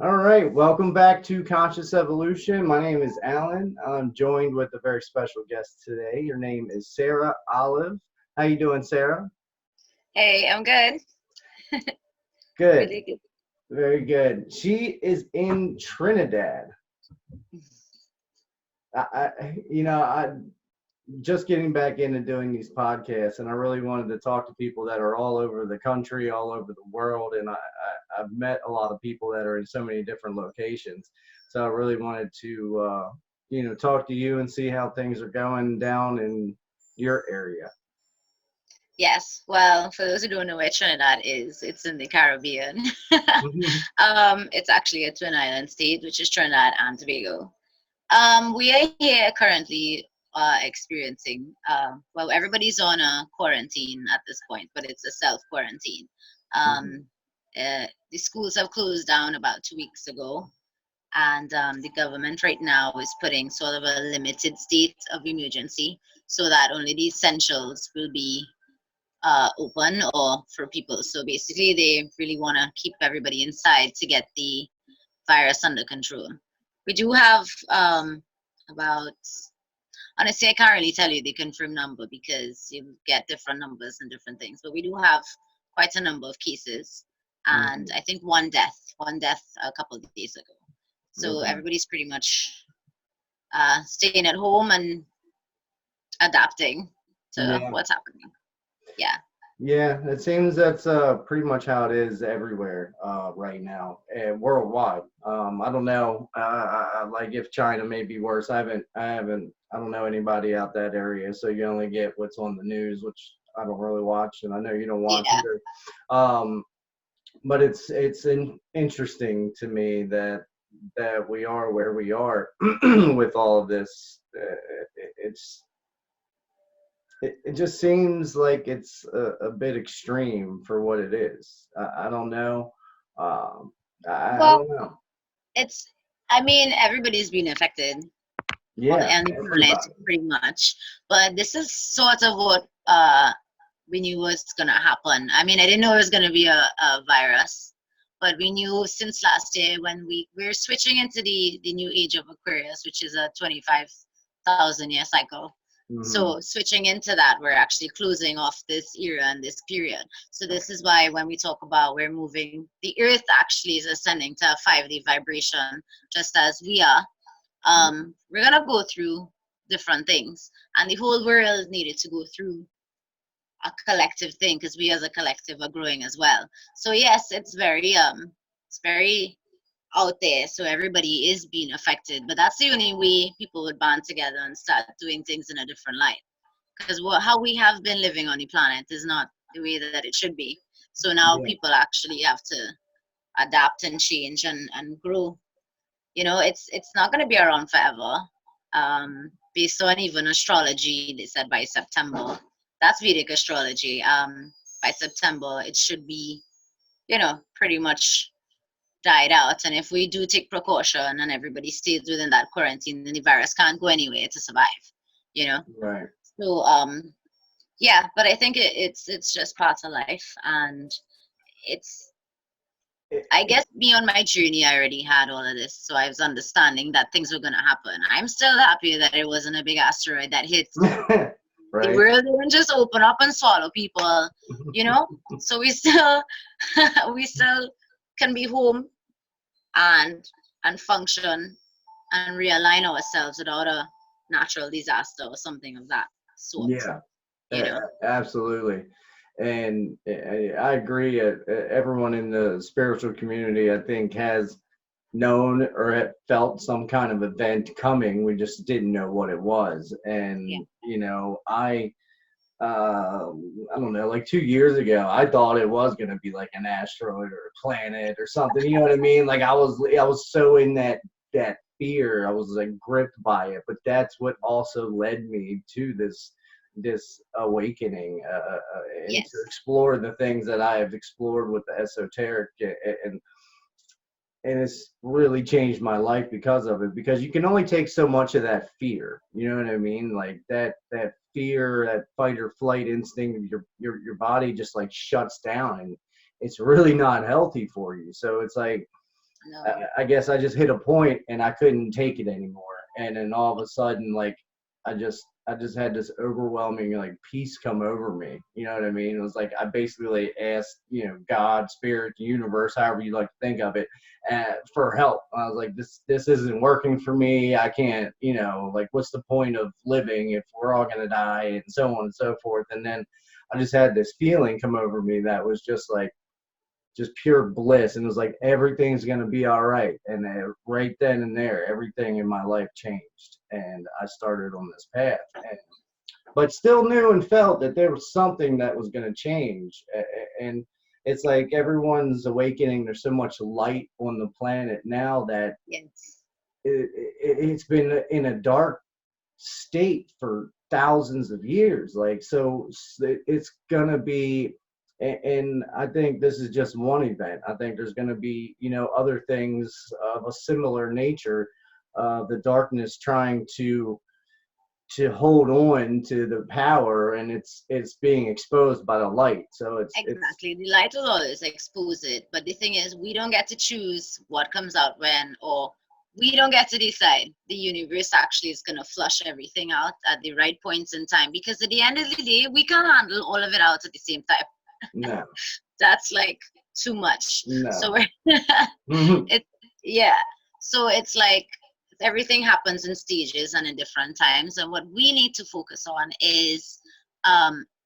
All right, welcome back to Conscious Evolution. My name is Alan. I'm joined with a very special guest today. Your name is Sarah Olive. How you doing, Sarah? Hey, I'm good. Good, Really good. very good. She is in Trinidad. I just getting back into doing these podcasts, and I really wanted to talk to people that are all over the country, all over the world, and I've met a lot of people that are in so many different locations. So I really wanted to, talk to you and see how things are going down in your area. Yes. Well, for those who don't know where Trinidad is, it's in the Caribbean. Mhm. It's actually a twin island state, which is Trinidad and Tobago. We are here currently experiencing, well, everybody's on a quarantine at this point, but it's a self quarantine. Mhm. Um, the schools have closed down about 2 weeks ago, and the government right now is putting sort of a limited state of emergency so that only the essentials will be open or for people. So basically, they really want to keep everybody inside to get the virus under control. We do have about, honestly, I can't really tell you the confirmed number because you get different numbers and different things, but we do have quite a number of cases, and Mhm. I think one death a couple of days ago. So Okay. everybody's pretty much staying at home and adapting to Yeah. what's happening. Yeah. Yeah, it seems that's pretty much how it is everywhere right now, worldwide. I don't know, like if China may be worse. I don't know anybody out that area, so you only get what's on the news, which I don't really watch, and I know you don't watch Yeah. either. Um, but it's interesting to me that we are where we are with all of this. It just seems like it's a bit extreme for what it is. I don't know. Um, I Well, don't know. it's, I mean, everybody's been affected on Yeah, the planet everybody. pretty much. But this is sort of what we knew was going to happen. I mean, I didn't know it was going to be a virus, but we knew since last year when we're switching into the new age of Aquarius, which is a 25,000 year cycle. Hmm. So switching into that, we're actually closing off this era and this period. So this is why when we talk about we're moving, the Earth actually is ascending to a 5D vibration, just as we are. We're gonna go through different things, and the whole world needed to go through a collective thing because we as a collective are growing as well. So yes, it's very out there, so everybody is being affected, but that's the only way people would band together and start doing things in a different light, because how we have been living on the planet is not the way that it should be. So now Yeah, people actually have to adapt and change and grow. It's not going to be around forever. Based on even astrology, they said by September, that's Vedic astrology. By September it should be, pretty much died out. And if we do take precaution and everybody stays within that quarantine, then the virus can't go anywhere to survive. you know right. so yeah, but I think it's just part of life. And it's, It, I guess, me on my journey, I already had all of this, so I was understanding that things were gonna happen. I'm still happy that it wasn't a big asteroid that hit. The right. world didn't just open up and swallow people, you know. So we still, we still can be home and function and realign ourselves without a natural disaster or something of that sort. Yeah, You know. absolutely. And I agree. Everyone in the spiritual community, I think, has known or had felt some kind of event coming. We just didn't know what it was. Yeah. And, I don't know, like 2 years ago, I thought it was going to be like an asteroid or a planet or something. You know what I mean? Like I was so in that fear. I was like gripped by it. But that's what also led me to this awakening and to Yes. explore the things that I have explored with the esoteric and and it's really changed my life because of it, because you can only take so much of that fear, you know what I mean, like that fear, that fight or flight instinct, your body just like shuts down, and it's really not healthy for you. So it's like No. I guess I just hit a point and I couldn't take it anymore. And then all of a sudden, like, I just had this overwhelming like peace come over me. You know what I mean? It was like I basically asked, you know, God, spirit, the universe, however you like to think of it, for help. I was like, this isn't working for me. I can't, you know, like, what's the point of living if we're all gonna die, and so on and so forth. And then I just had this feeling come over me that was just like just pure bliss, and it was like everything's gonna be all right. And right then and there, everything in my life changed, and I started on this path. And but still knew and felt that there was something that was gonna change. And it's like everyone's awakening. There's so much light on the planet now that Yes. it's been in a dark state for thousands of years. Like, so it's gonna be, and I think this is just one event. I think there's gonna be, you know, other things of a similar nature. The darkness trying to hold on to the power, and it's being exposed by the light. So it's Exactly. The light will always expose it. But the thing is, we don't get to choose what comes out when, or we don't get to decide. The universe actually is going to flush everything out at the right points in time. Because at the end of the day, we can't handle all of it out at the same time. no, That's like too much. So no. we're, Hmm. it, yeah. So it's like everything happens in stages and in different times. And what we need to focus on is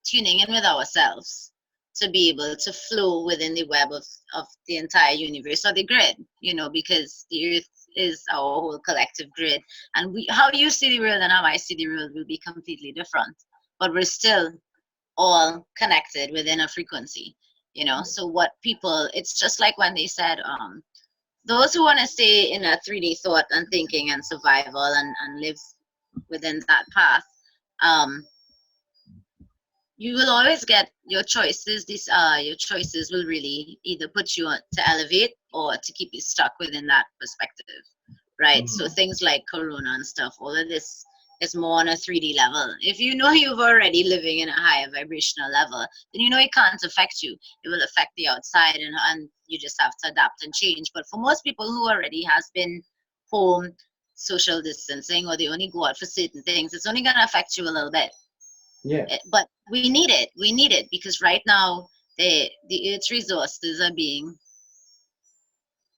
tuning in with ourselves to be able to flow within the web of the entire universe or the grid, you know, because the earth is our whole collective grid. And we, how you see the world and how I see the world will be completely different. But we're still all connected within a frequency, you know. So what people, it's just like when they said, those who want to stay in a 3D thought and thinking and survival and live within that path, um, you will always get your choices. These your choices will really either put you on to elevate or to keep you stuck within that perspective, right? So things like Corona and stuff, all of this is more on a 3D level. If you know you've already living in a higher vibrational level, then you know it can't affect you. It will affect the outside, and you just have to adapt and change. But for most people who already has been home, social distancing, or they only go out for certain things, it's only gonna affect you a little bit. Yeah. But we need it. We need it because right now the Earth's resources are being,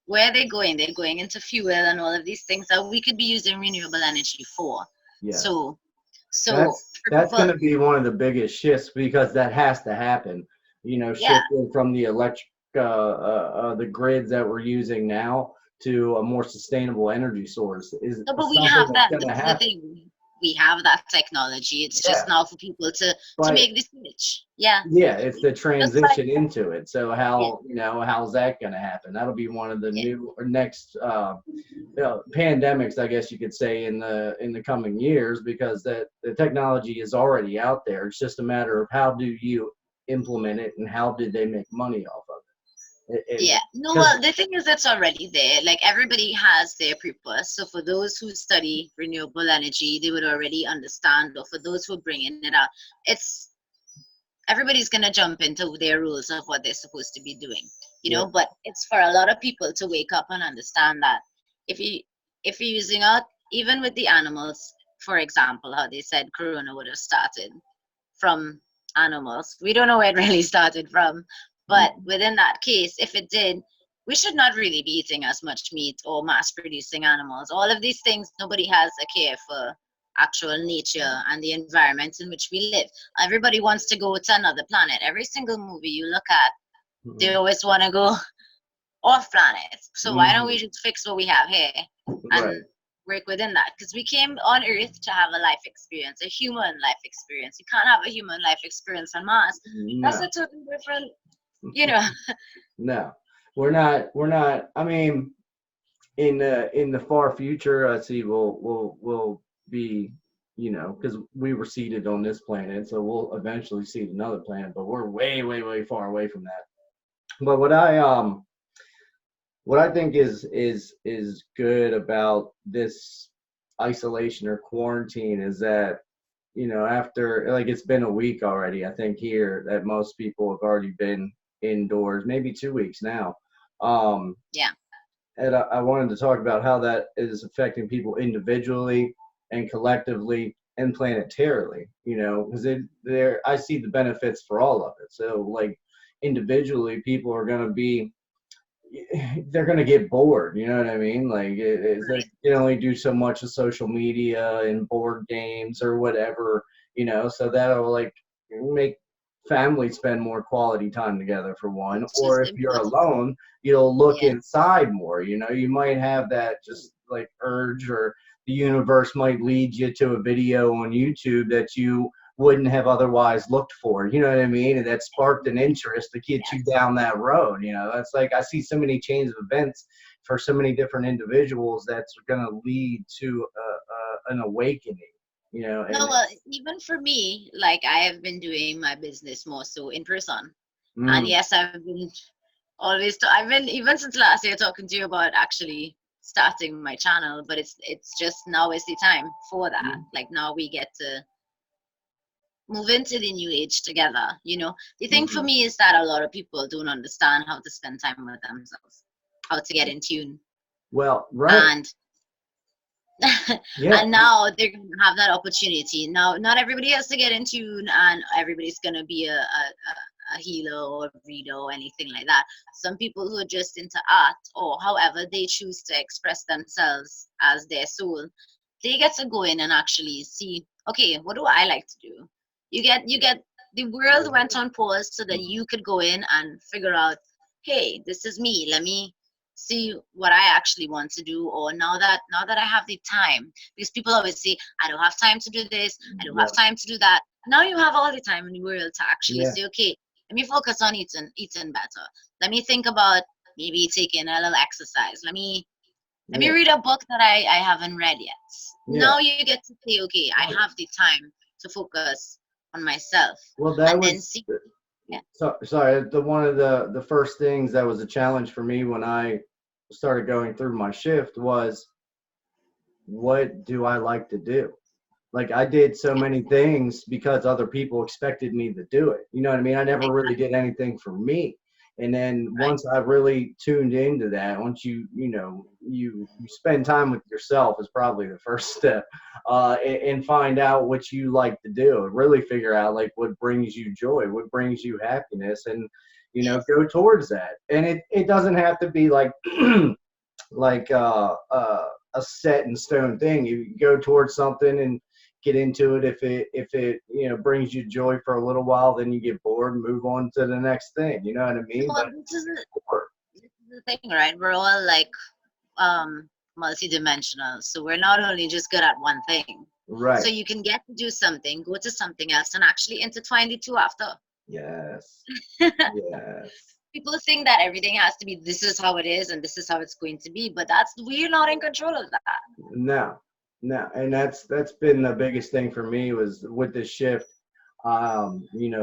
where are they going? They're going into fuel and all of these things that we could be using renewable energy for. Yeah. So so That's for going to be one of the biggest shifts, because that has to happen. You know, yeah. shifting from the electric, the grids that we're using now to a more sustainable energy source is No, but we something have that's that. going This to is the happen. thing. We have that technology. It's just Yeah, now for people to but make the switch. Yeah. yeah, it's the Just like transition into it. So yeah. how, you know, how's that going to happen? That'll be one of the Yeah. new or next pandemics, I guess you could say, in the coming years, because the technology is already out there. It's just a matter of how do you implement it and how do they make money off of it. Yeah, And no, because well, the thing is, it's already there. Like everybody has their purpose. So for those who study renewable energy, they would already understand. Or for those who are bringing it out, it's everybody's gonna jump into their rules of what they're supposed to be doing, you yeah, know. But it's for a lot of people to wake up and understand that if you if you're using out, even with the animals, for example, how they said Corona would have started from animals. We don't know where it really started from, but within that case, if it did, we should not really be eating as much meat or mass producing animals. All of these things, nobody has a care for actual nature and the environment in which we live. Everybody wants to go to another planet. Every single movie you look at, they mhm, always want to go off planet. So why don't we mhm, just fix what we have here right, and work within that? Because we came on Earth to have a life experience, a human life experience. You can't have a human life experience on Mars. That's no, a totally different, you know. no, we're not. I mean, in the far future, I see we'll be, you know, because we were seeded on this planet, so we'll eventually seed another planet, but we're way far away from that. But what I think is good about this isolation or quarantine is that, you know, after, like, it's been a week already, I think here that most people have already been indoors, maybe 2 weeks now. Um, Yeah. and I wanted to talk about how that is affecting people individually and collectively and planetarily, you know, because there I see the benefits for all of it. So like individually, people are going to be they're going to get bored, you know what I mean? Like they Right. can only do so much of social media and board games or whatever, you know, so that'll like make families spend more quality time together for one. Which is Or if you're important. alone, you'll look Yeah. inside more, you know, you might have that just like urge, or the universe might lead you to a video on YouTube that you wouldn't have otherwise looked for, you know what I mean? And that sparked an interest to get you Yes. down that road, you know. That's like I see so many chains of events for so many different individuals that's going to lead to an awakening, you know. No, And well, even for me, like I have been doing my business more so in person. And mm, yes, I've been always, I've been, even since last year, talking to you about actually starting my channel, but it's just now is the time for that. mm, Like now we get to move into the new age together. You know, the thing for mm. me is that a lot of people don't understand how to spend time with themselves, how to get in tune. Well, right, And yeah, and now they're gonna have that opportunity. Now, not everybody has to get in tune, and everybody's gonna be a healer or a reader or anything like that. Some people who are just into art or however they choose to express themselves as their soul, they get to go in and actually see, okay, what do I like to do? You get the world went on pause so that you could go in and figure out, hey, this is me. Let me see what I actually want to do, or now that I have the time, because people always say, I don't have time to do this, I don't have yeah, time to do that. Now you have all the time in the world to actually yeah, say, okay, let me focus on eating better. Let me think about maybe taking a little exercise. Let me yeah, read a book that I haven't read yet. yeah. Now you get to say, okay, I Right. have the time to focus on myself Well, and that then was see. Yeah. so sorry. The one of the first things that was a challenge for me when I started going through my shift was, what do I like to do? Like I did so many things because other people expected me to do it. You know what I mean? I never really Exactly. did anything for me. And then Right. once I really tuned into that, once you spend time with yourself is probably the first step, and find out what you like to do, and really figure out like what brings you joy, what brings you happiness, and Yes. go towards that. And it doesn't have to be like like a set in stone thing. You go towards something and get into it. If it brings you joy for a little while, then you get bored and move on to the next thing. You know what I mean? Well, But this is the thing, right? We're all like multidimensional. So we're not only just good at one thing. So right. you can get to do something, go to something else, and actually intertwine the two after. Yes. Yes. People think that everything has to be this is how it is and this is how it's going to be, but that's we're not in control of that. No. No. And that's been the biggest thing for me was with this shift.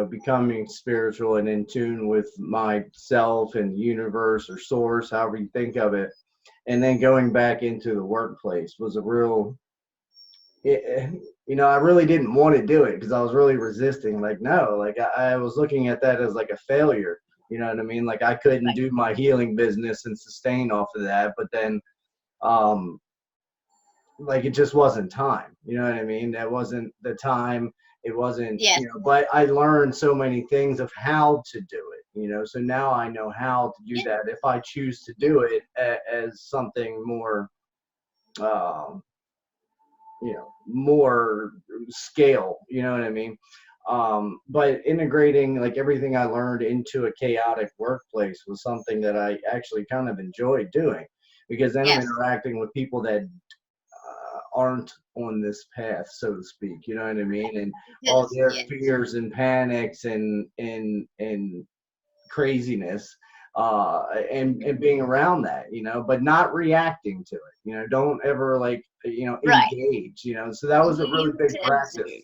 Becoming spiritual and in tune with myself and the universe or source, however you think of it, and then going back into the workplace was a real I really didn't want to do it because I was really resisting. Like, no, like I was looking at that as like a failure. You know what I mean? Like I couldn't Right. do my healing business and sustain off of that. But then, um, like it just wasn't time. You know what I mean? That wasn't the time. It wasn't, Yes. but I learned so many things of how to do it, so now I know how to do Yeah. that if I choose to do it as something more, um, more scale, you know what I mean? But integrating like everything I learned into a chaotic workplace was something that I actually kind of enjoyed doing, because then I'm Yes. interacting with people that aren't on this path, so to speak, you know what I mean? And all Because their yes. fears and panics and craziness, and being around that, but not reacting to it. Don't ever like Right. engage. So that was a You really get big to practice. observe.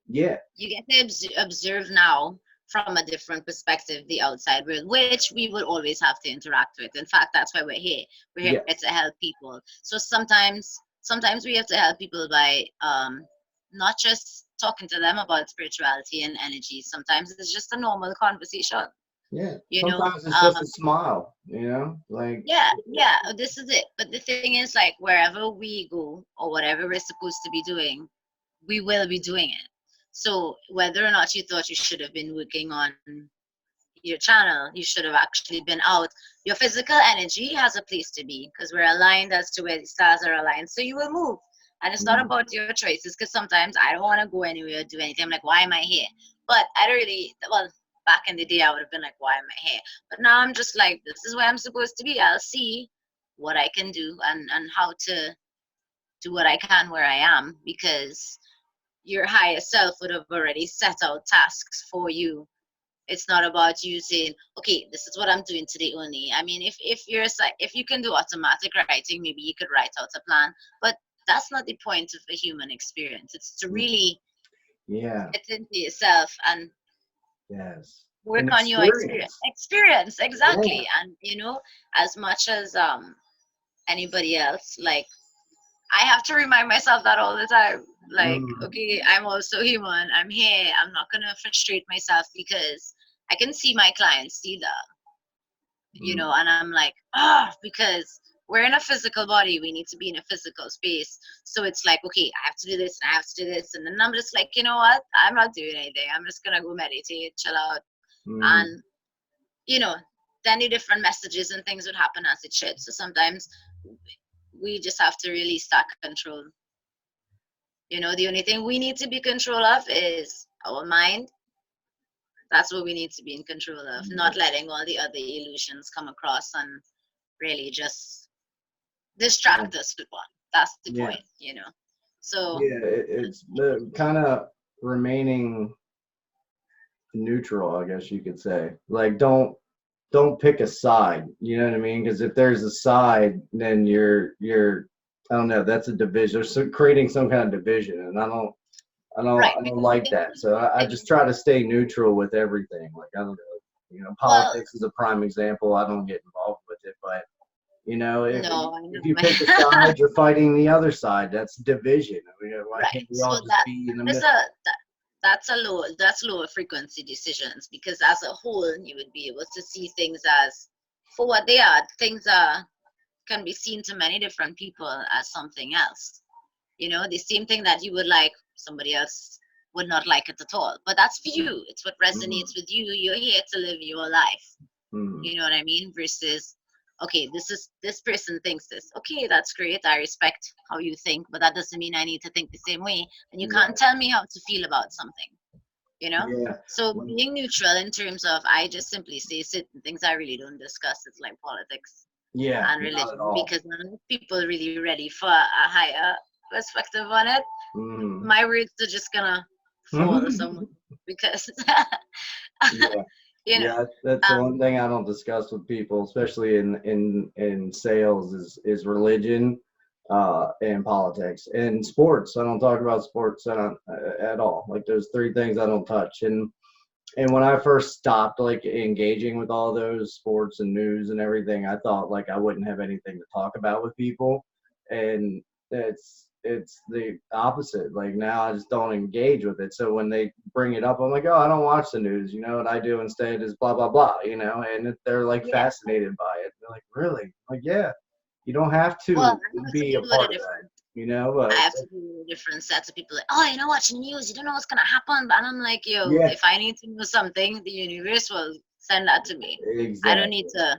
Yeah, You get to observe now from a different perspective the outside world, which we will always have to interact with. In fact, that's why we're here. We're here yes, to help people. So sometimes we have to help people by not just talking to them about spirituality and energy. Sometimes it's just a normal conversation. Yeah. you know. Sometimes it's just a smile, you know, like. Yeah, this is it. But the thing is, like, wherever we go or whatever we're supposed to be doing, we will be doing it. So whether or not you thought you should have been working on your channel, you should have actually been out. Your physical energy has a place to be because we're aligned as to where the stars are aligned. So you will move. And it's not Mm, about your choices because sometimes I don't want to go anywhere, do anything. I'm like, why am I here? But I don't really, well, back in the day, I would have been like, why am I here? But now I'm just like, this is where I'm supposed to be. I'll see what I can do and how to do what I can where I am because your higher self would have already set out tasks for you. It's not about you saying, okay, this is what I'm doing today only. I mean, if you're if you can do automatic writing, maybe you could write out a plan, but that's not the point of a human experience. It's to mm, really yeah. get into yourself and Yes. work An on your experience. experience. Experience, Yeah. exactly. And as much as anybody else, like I have to remind myself that all the time. Like, Mm, okay, I'm also human. I'm here. I'm not gonna frustrate myself because I can see my clients see that, mm, and I'm like, because we're in a physical body. We need to be in a physical space. So it's like, okay, I have to do this, and I have to do this, and then I'm just like, you know what? I'm not doing anything. I'm just gonna go meditate, chill out, mm, and you know, then the different messages and things would happen as it should. So sometimes we just have to release that control. The only thing we need to be control of is our mind. That's what we need to be in control of, yeah. not letting all the other illusions come across and really just Yeah. distract us with one. That's the Yeah. point. So Yeah. It's the kind of remaining neutral, I guess you could say. Like, don't pick a side. You know what I mean? Because if there's a side, then you're I don't know. That's a division. There's creating some kind of division, and right, I don't because like that. So I just try to stay neutral with everything. Like I don't know. well, Politics is a prime example. I don't get involved with it, but no, I if you know. pick a side, you're fighting the other side. That's division. I mean, why Right. can't we So all just be in the that's middle? a that, that's lower frequency decisions because as a whole you would be able to see things as for what they are. Things can be seen to many different people as something else. The same thing that you would like, somebody else would not like it at all. But that's for you. It's what Mm, resonates with you. You're here to live your life. mm, You know what I mean? Versus, okay, this person thinks this. Okay, that's great. I respect how you think, but that doesn't mean I need to think the same way. And you can't right. tell me how to feel about something. You know? Yeah. So When- being neutral in terms of I just simply say certain things I really don't discuss. It's like politics Yeah. and Not at religion all. because none of people really ready for a higher perspective on it. Mm. My words are just gonna fall somewhere because Yeah. you know Yeah, that's the um one thing I don't discuss with people, especially in sales, is religion, and politics and sports. I don't talk about sports at all. Like those three things I don't touch. And when I first stopped like engaging with all those sports and news and everything, I thought like I wouldn't have anything to talk about with people, and it's the opposite. Like now I just don't engage with it. So when they bring it up, I'm like, oh, I don't watch the news. What I do instead is blah blah blah. And they're like yeah, fascinated by it. They're like, really? Like, yeah, you don't have well, to I have to be a deal with a part of that. different I But have to deal with different sets of people like, oh, you're not watching the news, you don't know what's gonna happen. And I'm like, yo, yeah, if I need to know something, the universe will send that to me. I don't need exactly, to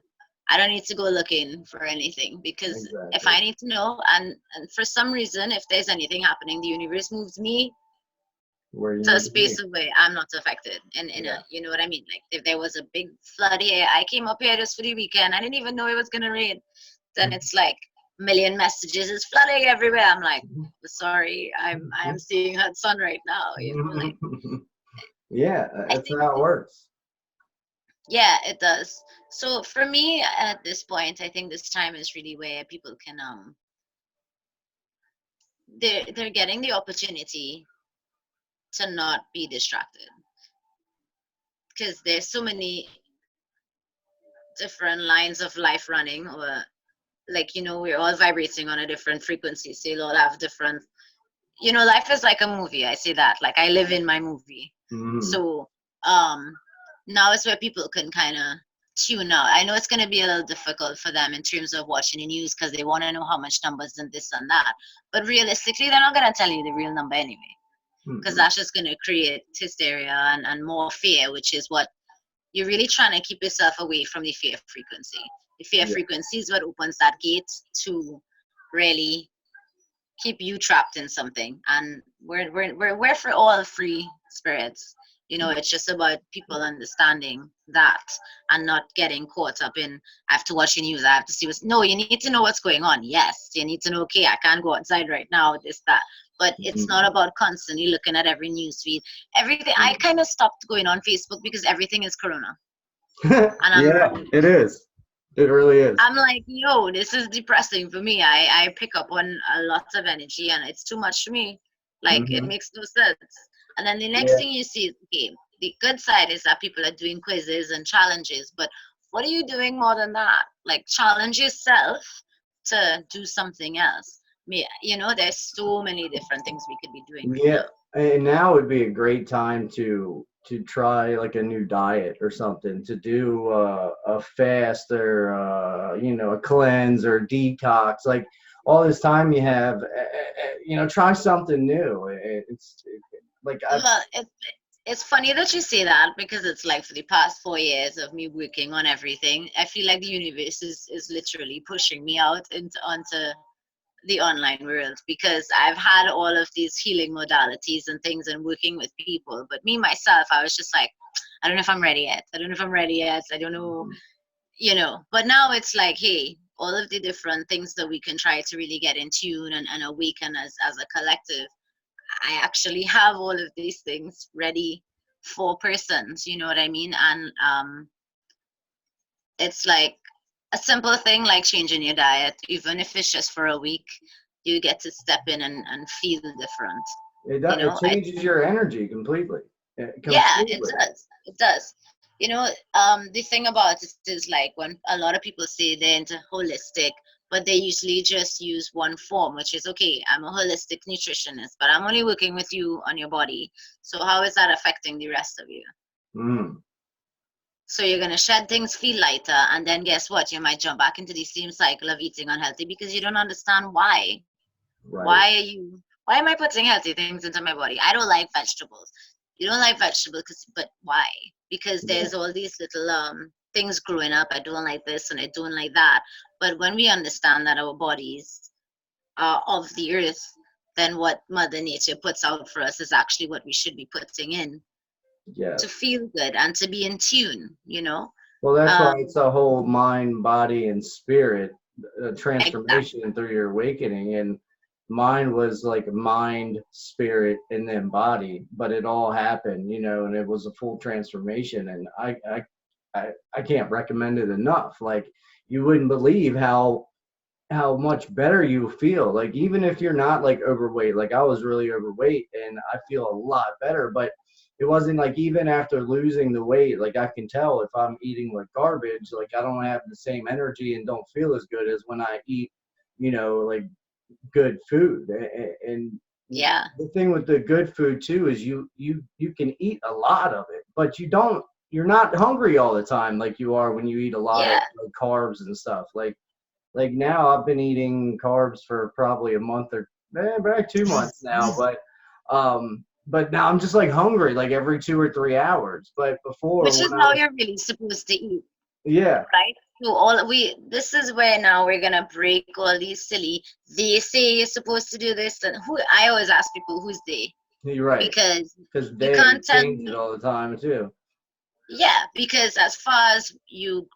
I don't need to go looking for anything because if exactly. I need to know and for some reason if there's anything happening, the universe moves me Where you to a need to be. space of where I'm not affected. And in a Yeah. you know what I mean? Like if there was a big flood here, I came up here just for the weekend. I didn't even know it was gonna rain. Then it's like a million messages, it's flooding everywhere. I'm like, sorry, I am seeing hot sun right now. Like Yeah, I that's think how it works. yeah, it does. So for me at this point, I think this time is really where people can they're getting the opportunity to not be distracted because there's so many different lines of life running or like we're all vibrating on a different frequency, so you'll all have different life is like a movie. I say that like I live in my movie. Mhm. So um now is where people can kind of tune out. I know it's going to be a little difficult for them in terms of watching the news because they want to know how much numbers and this and that. But realistically, they're not going to tell you the real number anyway, because Mhm. that's just going to create hysteria and more fear, which is what you're really trying to keep yourself away from the fear frequency. The fear Yeah. frequency is what opens that gate to really keep you trapped in something. And we're for all free spirits. You know, it's just about people understanding that and not getting caught up in I have to watch the news, I have to see what's no, you need to know what's going on. Yes, you need to know, okay, I can't go outside right now, this, that. But it's not Mhm. about constantly looking at every news feed. Everything I kind of stopped going on Facebook because everything is corona. And Yeah, it is. It really is. I'm like, yo, this is depressing for me. I pick up on a lot of energy and it's too much for me. Like it Hmm. makes no sense. And then the next Yeah. thing you see is okay, the good side is that people are doing quizzes and challenges, but what are you doing more than that? Like challenge yourself to do something else. You know, there's so many different things we could be doing right Yeah, and now would be a great time to try like a new diet or something, to do a fast or a cleanse or detox. Like all this time you have, try something new. Like now. I. Well, it's funny that you say that because it's like for the past 4 years of me working on everything, I feel like the universe is literally pushing me out into onto the online world because I've had all of these healing modalities and things and working with people. But me myself, I was just like, I don't know if I'm ready yet. I don't know if I'm ready yet. I don't know, you know. But now it's like, hey, all of the different things that we can try to really get in tune and awaken as a collective. I actually have all of these things ready for persons, you know what I mean? And it's like a simple thing like changing your diet, even if it's just for a week, you get to step in and feel different. You It know, changes your energy completely. yeah, it Completely. does. It does. You know, the thing about it is like when a lot of people say they're into holistic, but they usually just use one form, which is okay, I'm a holistic nutritionist, but I'm only working with you on your body. So how is that affecting the rest of you? Mm, So you're gonna shed things, feel lighter, and then guess what? You might jump back into the same cycle of eating unhealthy because you don't understand why. right. Why am I putting healthy things into my body? I don't like vegetables. You don't like vegetables, but why? Because Yeah. there's all these little things growing up. I don't like this and I don't like that. But when we understand that our bodies are of the earth, then what Mother Nature puts out for us is actually what we should be putting in to Yes. feel good and to be in tune, you know? Well, that's why Um, it's a whole mind, body, and spirit exactly. transformation through your awakening. And mine was like mind, spirit, and then body, but it all happened, and it was a full transformation. And I can't recommend it enough. Like you wouldn't believe how much better you feel. Like even if you're not like overweight, like I was really overweight and I feel a lot better, but it wasn't like even after losing the weight, like I can tell if I'm eating like garbage, like I don't have the same energy and don't feel as good as when I eat, like good food. And Yeah. the thing with the good food too is you can eat a lot of it, but you're not hungry all the time like you are when you eat a lot of Yeah. like carbs and stuff. Like now I've been eating carbs for probably a month or back 2 months now, but now I'm just like hungry like every 2 or 3 hours. But before Which when is I how was you're really supposed to eat, yeah, right? So all we this is where now we're gonna break all these silly. They say you're supposed to do this, and who I always ask people who's they you're right. because Because you they can't tell change it me. all the time too. Yeah, because as far as you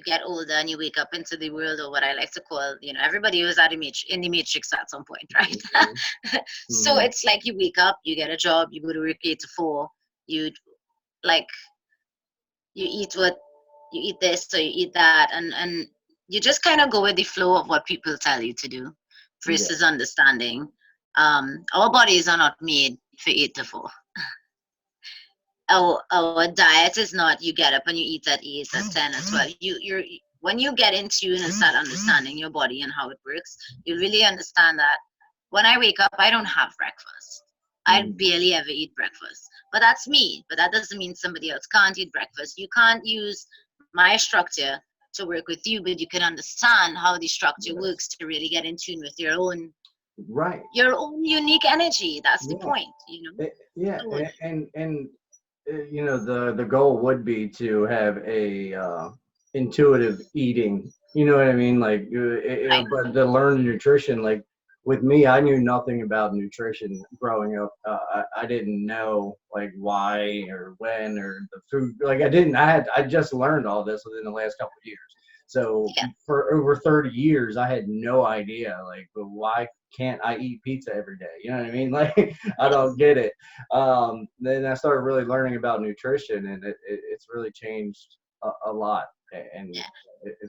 get older and you wake up into the world or what I like to call, everybody was in the matrix at some point, Hmm. right? So Hmm. it's like you wake up, you get a job, you go to work 8 to 4, you like you eat what you eat this or you eat that and you just kind of go with the flow of what people tell you to do Yeah. versus understanding our bodies are not made for 8 to 4. Our diet is not you get up and you eat at 8 at 10 at 12. You're when you get in tune and start understanding your body and how it works, you really understand that when I wake up I don't have breakfast. I barely ever eat breakfast. But that's me. But that doesn't mean somebody else can't eat breakfast. You can't use my structure to work with you, but you can understand how the structure Yes. works to really get in tune with Right. your own unique energy. That's the Yeah. point, you know. Yeah. So And you know, the goal would be to have a intuitive eating. You know what I mean? Like, right, but to learn nutrition, like with me, I knew nothing about nutrition growing up. I didn't know like why or when or the food. Like I didn't. I just learned all this within the last couple of years. So yeah, for over 30 years, I had no idea. Like, but why can't I eat pizza every day? You know what I mean? Like, I don't yes. get it. Then I started really learning about nutrition, and it's really changed a lot. And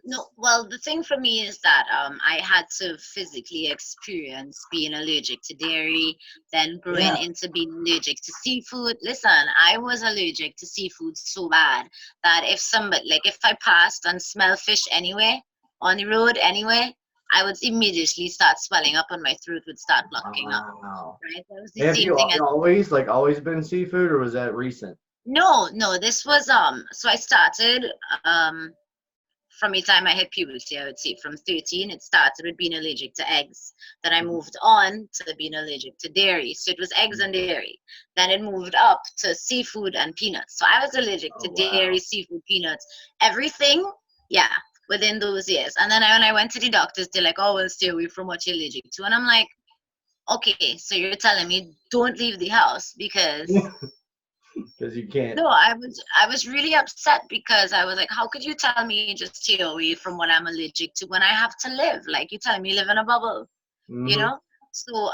No, it's well, the thing for me is that I had to physically experience being allergic to dairy, then growing yeah. into being allergic to seafood. Listen, I was allergic to seafood so bad that if somebody, like if I passed and smell fish anyway, on the road anyway, I would immediately start swelling up and my throat would start blocking up. Wow. Right? That was the Have same you thing as always been seafood, or was that recent? no, no, this was so I started from the time I hit puberty, I would say from 13, it started with being allergic to eggs. Then I moved on to being allergic to dairy. So it was eggs and dairy. Then it moved up to seafood and peanuts. So I was allergic Oh to dairy, wow. seafood, peanuts, everything. Yeah, within those years. And then when I went to the doctors, they're like, oh, well, stay away from what you're allergic to. And I'm like, okay, so you're telling me don't leave the house because Because you can't. no, I was really upset because I was like, how could you tell me just stay away from what I'm allergic to when I have to live? Like you telling me live in a bubble, you Hmm. know? So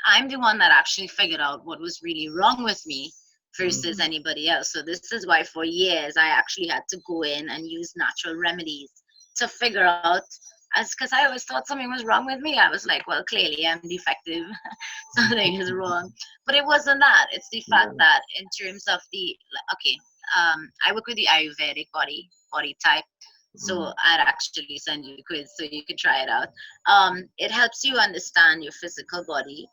I'm the one that actually figured out what was really wrong with me versus Hmm. anybody else. So this is why for years I actually had to go in and use natural remedies to figure out as because I always thought something was wrong with me. I was like, well, clearly I'm defective. Something is wrong. But it wasn't that. It's the fact Yeah. that in terms of the okay, I work with the Ayurvedic body type. So Mm. I'd actually send you a quiz so you could try it out. It helps you understand your physical body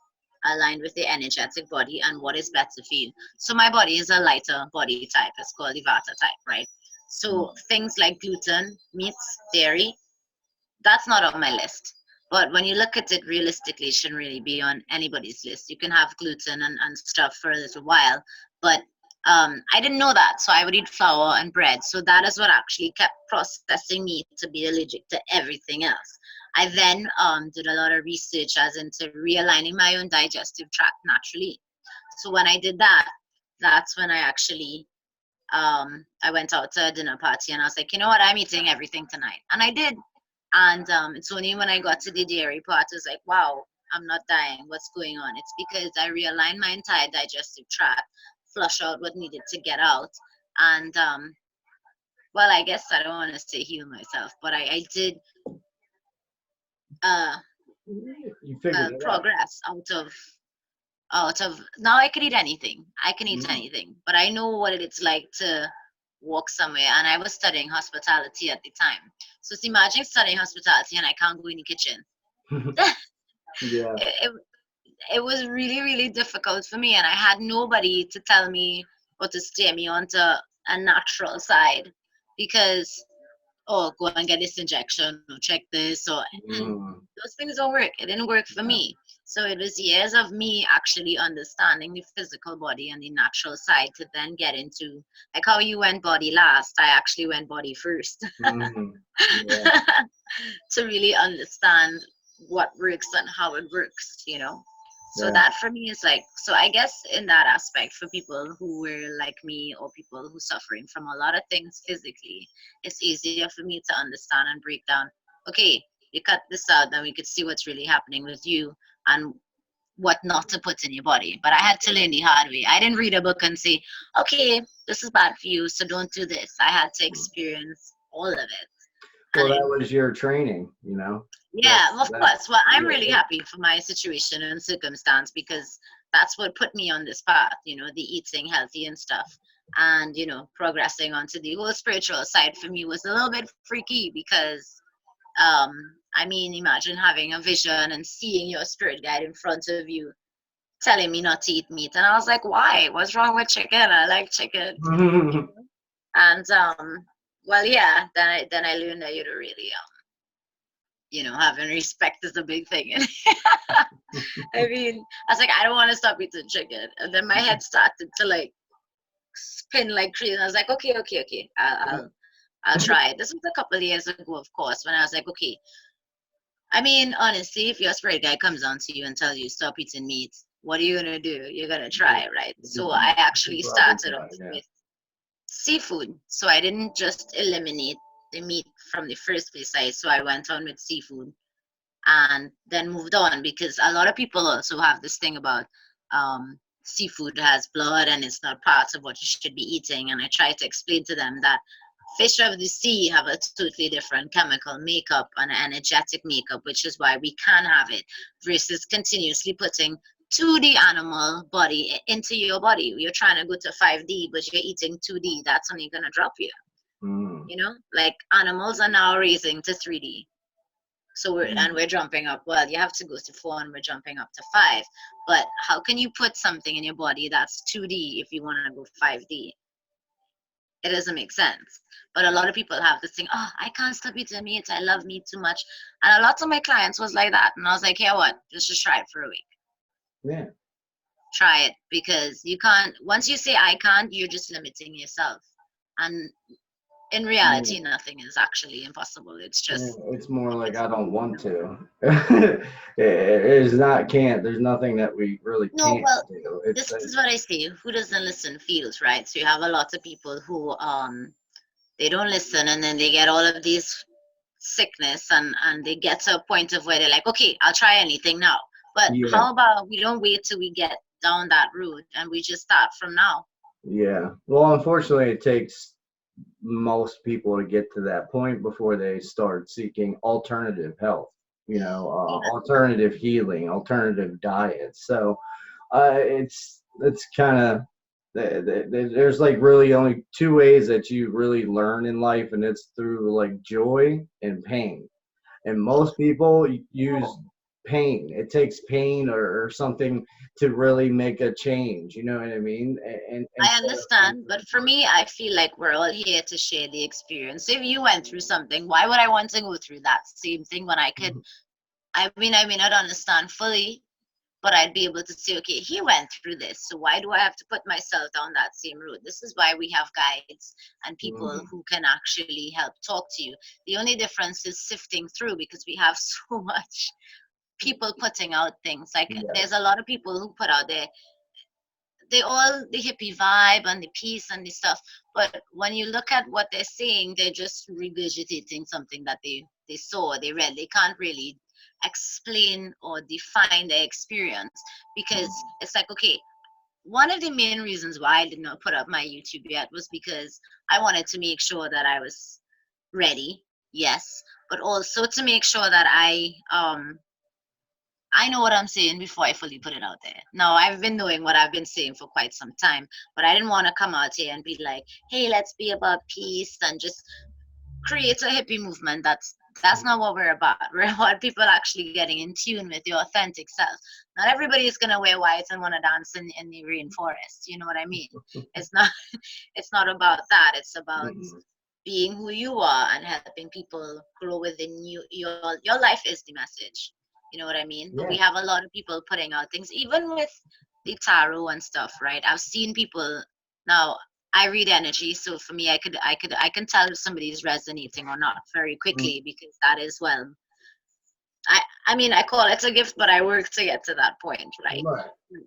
aligned with the energetic body and what is better for you. So my body is a lighter body type. It's called the Vata type, right? So Mm. things like gluten, meats, dairy, that's not on my list. But when you look at it realistically, it shouldn't really be on anybody's list. You can have gluten and stuff for a little while, but I didn't know that, so I would eat flour and bread. So that is what actually kept processing me to be allergic to everything else. I then did a lot of research as into realigning my own digestive tract naturally. So when I did that, that's when I actually I went out to a dinner party and I was like, you know what, I'm eating everything tonight, and I did. And it's only when I got to the dairy part, I was like, wow, I'm not dying. What's going on? It's because I realigned my entire digestive tract, flush out what needed to get out. And, well, I guess I don't want to say heal myself, but I did uh, You figured it out. progress out of now I can eat anything. I can eat Mm. anything, but I know what it's like to walk somewhere. And I was studying hospitality at the time. So imagine studying hospitality and I can't go in the kitchen. Yeah. it, it was really, really difficult for me. And I had nobody to tell me or to steer me onto a natural side because, oh, go and get this injection or check this. Or Mm. those things don't work. It didn't work for Yeah. me. So it was years of me actually understanding the physical body and the natural side to then get into like how you went body last. I actually went body first Mm. Yeah. to really understand what works and how it works. So Yeah. that for me is like, so I guess in that aspect for people who were like me or people who suffering from a lot of things physically, it's easier for me to understand and break down, okay, you cut this out, then we could see what's really happening with you and what not to put in your body. But I had to learn the hard way. I didn't read a book and say, okay, this is bad for you, so don't do this. I had to experience all of it. Well, that was your training, you know. Yeah, of That's course. Well, I'm yeah. really happy for my situation and circumstance because that's what put me on this path, the eating healthy and stuff. And, progressing onto the whole spiritual side for me was a little bit freaky because, I mean, imagine having a vision and seeing your spirit guide in front of you telling me not to eat meat, and I was like, why? What's wrong with chicken? I like chicken. And well, yeah, then I learned that you don't really having respect is a big thing. I mean, I was like, I don't want to stop eating chicken, and then my head started to like spin like crazy. And I was like, okay, I'll try it. This was a couple of years ago, of course, when I was like, okay. I mean, honestly, if your spirit guy comes on to you and tells you stop eating meat, what are you gonna do? You're gonna try, right? So I actually Probably started try, off yeah. with seafood. So I didn't just eliminate the meat from the first place. So I went on with seafood and then moved on, because a lot of people also have this thing about seafood has blood and it's not part of what you should be eating. And I try to explain to them that fish of the sea have a totally different chemical makeup and energetic makeup, which is why we can have it, versus continuously putting 2D animal body into your body. You're trying to go to 5D, but you're eating 2D. That's only going to drop you. Mm. Like animals are now raising to 3D. So we're jumping up. Well, you have to go to 4 and we're jumping up to 5. But how can you put something in your body that's 2D if you want to go 5D? It doesn't make sense. But a lot of people have this thing, oh, I can't stop eating meat. I love meat too much. And a lot of my clients was like that. And I was like, yeah, what? Just try it for a week. Yeah. Try it, because you can't, once you say I can't, you're just limiting yourself. And in reality, nothing is actually impossible. It's just It's more like I don't want to. It's not can't. There's nothing that we really no, can't well, do. this is what I say. Who doesn't listen feels, right? So you have a lot of people who they don't listen, and then they get all of these sickness, and they get to a point of where they're like, okay, I'll try anything now. But Yeah. how about we don't wait till we get down that road and we just start from now? Yeah. Well, unfortunately, it takes most people to get to that point before they start seeking alternative health, Yeah. alternative healing, alternative diets. So it's kind of there's like really only two ways that you really learn in life, and it's through like joy and pain. And most people use pain. It takes pain or something to really make a change. You know what I mean? And I instead of, understand, but for me, I feel like we're all here to share the experience. If you went through something, why would I want to go through that same thing when I could? I mean, I may not understand fully, but I'd be able to say, okay, he went through this, so why do I have to put myself down that same road? This is why we have guides and people who can actually help talk to you. The only difference is sifting through, because we have so much people putting out things. Like there's a lot of people who put out there, they all the hippie vibe and the peace and the stuff, but when you look at what they're saying, they're just regurgitating something that they saw, they read. They can't really explain or define their experience, because it's like, okay, one of the main reasons why I did not put up my YouTube yet was because I wanted to make sure that I was ready, yes, but also to make sure that I know what I'm saying before I fully put it out there. Now, I've been knowing what I've been saying for quite some time, but I didn't want to come out here and be like, hey, let's be about peace and just create a hippie movement. That's not what we're about. We're about people actually getting in tune with your authentic self. Not everybody is gonna wear white and want to dance in the rainforest. You know what I mean? It's not it's not about that. It's about being who you are and helping people grow within you. Your life is the message. You know what I mean? But we have a lot of people putting out things, even with the tarot and stuff, right? I've seen people now. I read energy, so for me, I can tell if somebody is resonating or not very quickly, because that is, well, I mean, I call it a gift, but I work to get to that point, right?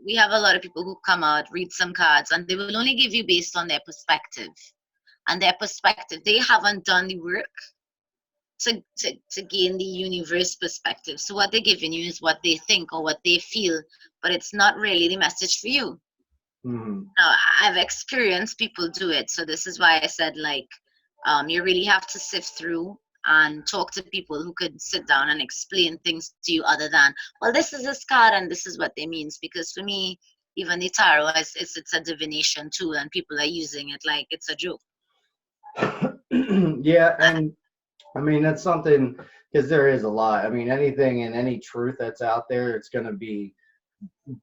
We have a lot of people who come out, read some cards, and they will only give you based on their perspective. And their perspective, they haven't done the work to gain the universe perspective. So what they're giving you is what they think or what they feel, but it's not really the message for you. Now, I've experienced people do it, so this is why I said, like, you really have to sift through and talk to people who could sit down and explain things to you, other than, well, this is this card and this is what they means. Because for me, even the tarot is it's a divination tool, and people are using it like it's a joke. Yeah, and I mean that's something, because there is a lot. I mean, anything and any truth that's out there, it's going to be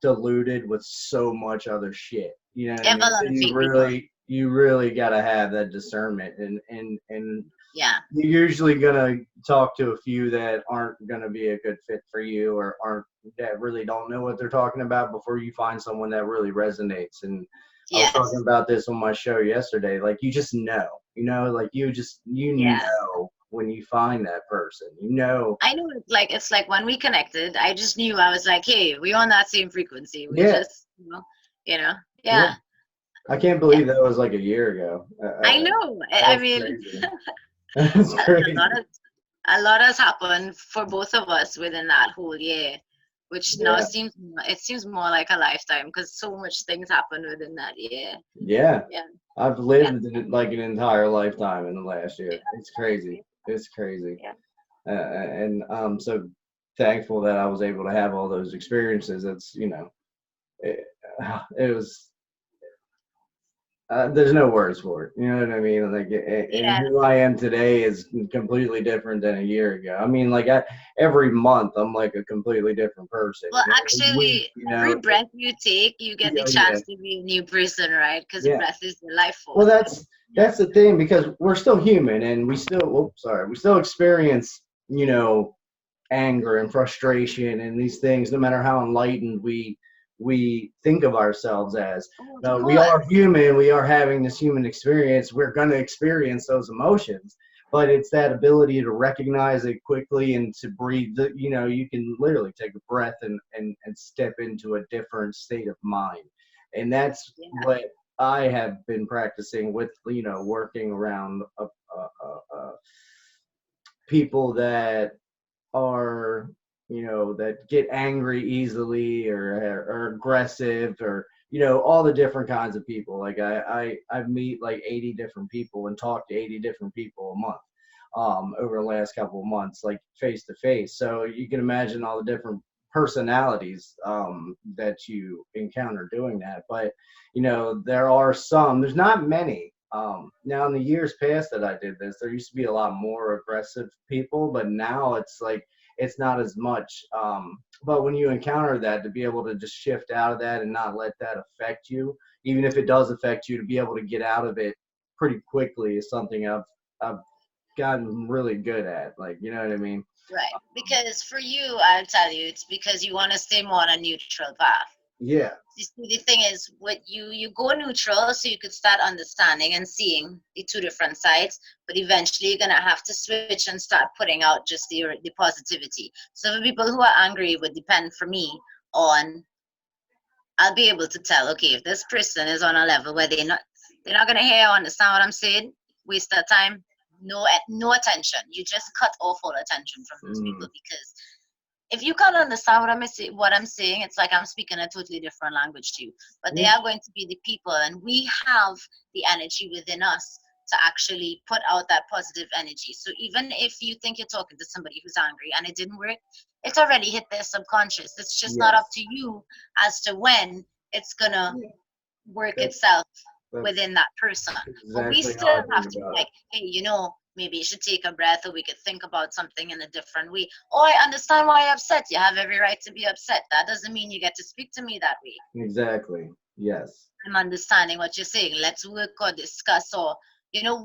diluted with so much other shit. You know what You I have a mean? So lot of fake people. you really gotta have that discernment, and Yeah. you're usually gonna talk to a few that aren't gonna be a good fit for you, or aren't, that really don't know what they're talking about, before you find someone that really resonates. And I was talking Yes. about this on my show yesterday. Like, you just know, like you Yeah. know when you find that person, you know. I know it's like when we connected, I just knew I was like, hey, we're on that same frequency. We Yeah, just, you know, yeah. yeah, I can't yeah. believe that was like a year ago. I know. I That's mean, crazy. That's a lot crazy. of a lot has happened for both of us within that whole year, which now Yeah, seems more like a lifetime because so much things happened within that year. yeah. Yeah, I've yeah, lived like an entire lifetime in the last year. It's crazy. yeah, It's crazy. yeah. And I'm so thankful that I was able to have all those experiences. It's, it, it was, there's no words for it. You know what I mean? Like, and Yeah. who I am today is completely different than a year ago. I mean, like, every month I'm like a completely different person. Well, Every week, actually, every breath you take, you get the yeah, yeah, chance to be a new person, right? Because yeah. breath is the life Well, force. Yeah. that's the thing, because we're still human, and we still experience, anger and frustration and these things, no matter how enlightened we think of ourselves as. Oh, of No, we course. are human. We are having this human experience. We're going to experience those emotions, but it's that ability to recognize it quickly and to breathe. You can literally take a breath and step into a different state of mind, and that's Yeah. what I have been practicing with, working around people that are, that get angry easily, or aggressive, or, all the different kinds of people. Like, I meet like 80 different people and talk to 80 different people a month, over the last couple of months, like, face to face. So you can imagine all the different personalities, that you encounter doing that. But, there's not many. Now, in the years past that I did this, there used to be a lot more aggressive people, but now it's like, it's not as much. But when you encounter that, to be able to just shift out of that and not let that affect you, even if it does affect you, to be able to get out of it pretty quickly, is something I've gotten really good at. Like, you know what I mean? Right. Because for you, I'll tell you, it's because you want to stay more on a neutral path. Yeah, You see, the thing is, what you go neutral so you could start understanding and seeing the two different sides, but eventually you're gonna have to switch and start putting out just the positivity. So for people who are angry, it would depend for me on, I'll be able to tell, okay, if this person is on a level where they're not gonna hear or understand what I'm saying, waste their time, no attention. You just cut off all attention from those mm, people because if you can't understand what I'm saying, it's like I'm speaking a totally different language to you. But they yeah, are going to be the people, and we have the energy within us to actually put out that positive energy. So even if you think you're talking to somebody who's angry and it didn't work, it's already hit their subconscious. It's just not up yes, to you as to when it's gonna yeah. work That, itself that's within that person. But we exactly how still I have think to be about it. like, hey, maybe you should take a breath, or we could think about something in a different way. Oh, I understand why you're upset. You have every right to be upset. That doesn't mean you get to speak to me that way. Exactly. Yes. I'm understanding what you're saying. Let's work or discuss, or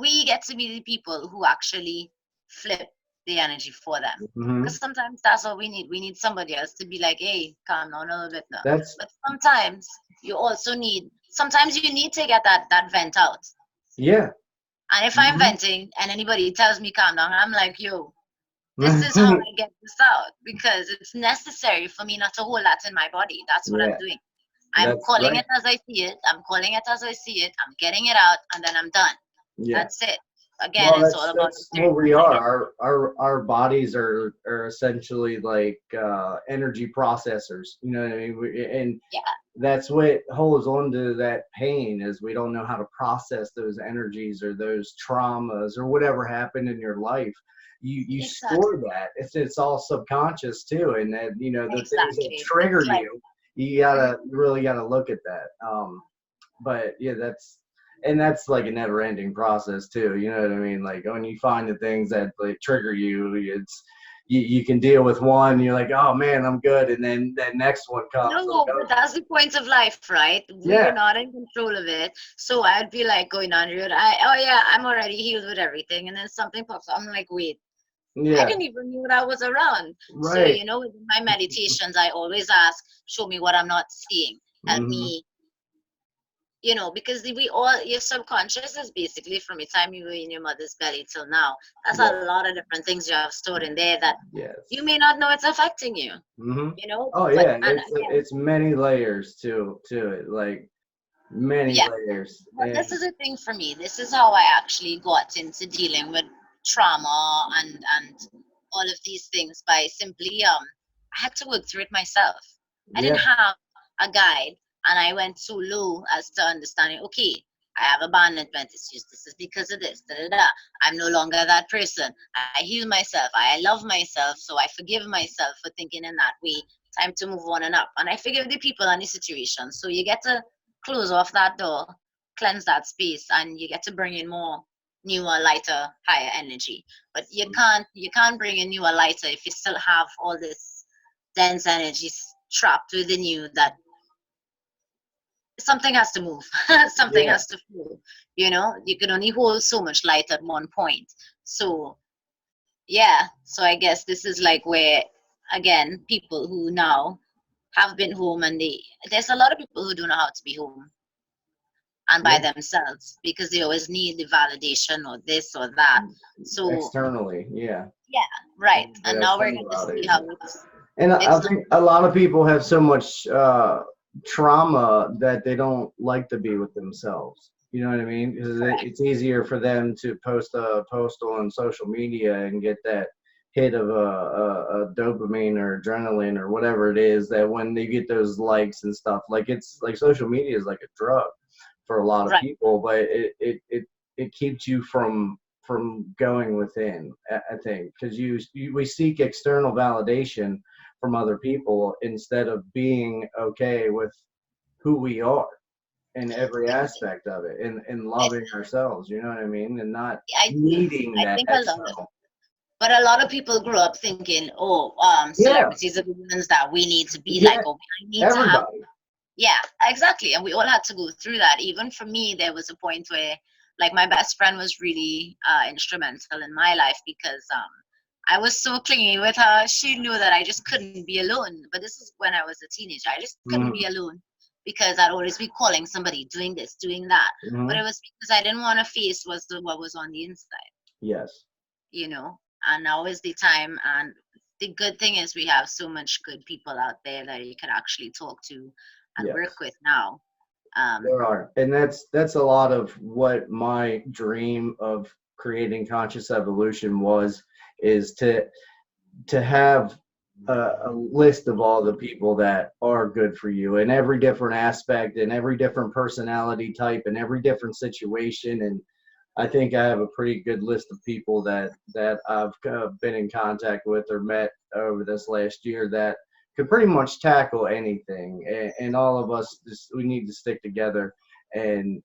we get to be the people who actually flip the energy for them. Hmm. Because sometimes that's all we need. We need somebody else to be like, hey, calm down a little bit now. That's But sometimes you need to get that vent out. yeah. And if I'm Hmm. venting and anybody tells me calm down, I'm like, yo, this is how I get this out because it's necessary for me not to hold that in my body. That's what I'm Yeah. doing. I'm That's calling right. it as I see it. I'm calling it as I see it. I'm getting it out and then I'm done. Yeah. That's it. Again, Well, it's all about the that's what we stereotyping. are. Our bodies are essentially like, energy processors. You know what I mean? And Yeah, that's what holds on to that pain, is we don't know how to process those energies or those traumas or whatever happened in your life. You exactly. store that. It's all subconscious too, and that, the things that Exactly. trigger It's like, you. You really gotta look at that. But yeah, that's like a never ending process too. You know what I mean? Like, when you find the things that like trigger you, you can deal with one, you're like, oh man, I'm good, and then that next one comes, like, No, oh but that's the point of life, right? We're yeah, not in control of it. So I'd be like going on road. Oh yeah, I'm already healed with everything, and then something pops up. I'm like, wait, I yeah, didn't even know that was around. So right, in my meditations, I always ask, show me what I'm not seeing. Help hmm, me, because we all your subconscious is basically from the time you were in your mother's belly till now. That's yeah, a lot of different things you have stored in there that you yes, may not know it's affecting you. hmm, You know, oh but yeah, and again, it's many layers to it, like many yeah. layers, But and this is a thing for me. This is how I actually got into dealing with trauma and all of these things by simply I had to work through it myself. I didn't yeah, have a guide, and I went so low as to understanding, okay, I have abandonment issues. This is because of this. Da, da, da. I'm no longer that person. I heal myself. I love myself. So I forgive myself for thinking in that way. Time to move on and up. And I forgive the people and the situation. So you get to close off that door, cleanse that space, and you get to bring in more newer, lighter, higher energy. But you can't bring in newer, lighter if you still have all this dense energy trapped within you. That something has to move, something yeah, has to flow. You can only hold so much light at one point. So yeah, so I guess this is like where, again, people who now have been home, and there's a lot of people who don't know how to be home and by yeah, themselves because they always need the validation or this or that. So externally, yeah. yeah, right. They And don't now we're think going to about see it. how And I it's not. think a lot of people have so much trauma that they don't like to be with themselves. You know what I mean? Because Correct. it's easier for them to post a post on social media and get that hit of a dopamine or adrenaline or whatever it is, that when they get those likes and stuff, like it's like social media is like a drug for a lot of Right. people, but it keeps you from going within. I think because we seek external validation from other people instead of being okay with who we are in every aspect of it, and I, loving ourselves, you know what I mean, and not I do. needing I that think a lot of, external. but a lot of people grow up thinking, oh, Yeah, celebrities are the ones that we need to be yeah, like, or I need to have. everybody. Yeah, exactly. And we all had to go through that. Even for me, there was a point where, like, my best friend was really instrumental in my life because I was so clingy with her. She knew that I just couldn't be alone. But this is when I was a teenager. I just couldn't be Hmm, alone because I'd always be calling somebody, doing this, doing that. But it hmm, was because I didn't want to face what was on the inside, yes, you know. And now is the time. And the good thing is we have so much good people out there that you can actually talk to and work yes. with now. Um, There are, and that's a lot of what my dream of creating conscious evolution was, is to have a list of all the people that are good for you in every different aspect, and every different personality type, and every different situation. And I think I have a pretty good list of people that I've been in contact with or met over this last year that could pretty much tackle anything. And all of us, we need to stick together, and